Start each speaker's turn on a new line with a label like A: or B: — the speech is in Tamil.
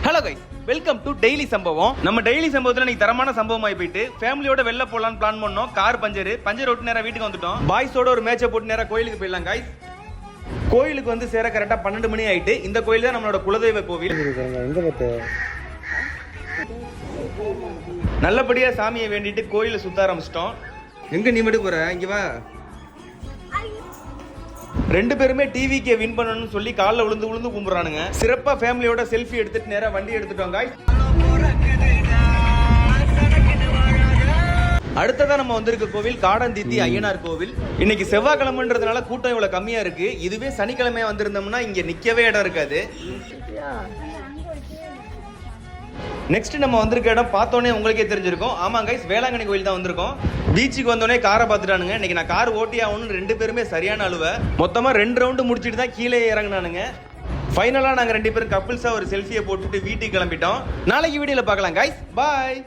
A: Hello guys, welcome to daily சம்பவம். நம்ம டெய்லி சம்பவத்துல நீங்க தரமான சம்பவம் ஆகி போயிட்டு ஃபேமிலியோட வெளில போலான்னு பிளான் பண்ணோம். கார் பஞ்சர் ஓட்டு நேரா வீட்டுக்கு வந்துட்டோம். பாய்ஸோட ஒரு மேட்சை போட்டு நேரா கோயிலுக்கு போயிடலாம் கைஸ். கோயிலுக்கு வந்து சேர கரெக்டா 12 மணி ஆயிட்டு. இந்த கோயில் தான் நம்மளோட குலதெய்வ கோவில். நல்லபடியா சாமியை வேண்டிட்டு கோயிலை சுத்த ஆரம்பிச்சிட்டோம். எங்க நீ மட்டும் போற? இங்க வா. ரெண்டு பேருமே டிவிக்கு வின் பண்ணணும்னு சொல்லி காலில் விழுந்து கும்பிடுறானுங்க. சிறப்பா ஃபேமிலியோட செல்ஃபி எடுத்துட்டு நேரா வண்டி எடுத்துட்டோம் காய். அடுத்ததான் நம்ம வந்திருக்க கோவில் காடந்தீத்தி ஐயனார் கோவில். இன்னைக்கு செவ்வாய்க்கிழமைன்றதுனால கூட்டம் இவ்வளவு கம்மியா இருக்கு. இதுவே சனிக்கிழமையா வந்திருந்தோம்னா இங்க நிக்கவே இடம் இருக்காது. நெக்ஸ்ட் நம்ம வந்திருக்க இடம் பார்த்தோன்னே உங்களுக்கே தெரிஞ்சிருக்கும். ஆமா கைஸ், வேளாங்கண்ணி கோயில் தான் வந்திருக்கோம். பீச்சுக்கு வந்தோடனே காரை பார்த்துட்டானுங்க. இன்னைக்கு நான் கார் ஓட்டி ஆகணும்னு ரெண்டு பேருமே சரியான அழுவ. மொத்தமா 2 ரவுண்டு முடிச்சுட்டு தான் கீழே இறங்கினானுங்க. ஃபைனலா நாங்க 2 பேரும் கப்பிள்ஸா ஒரு செல்ஃபியை போட்டுட்டு வீட்டுக்கு கிளம்பிட்டோம். நாளைக்கு வீடியோல பார்க்கலாம் கைஸ். பாய்.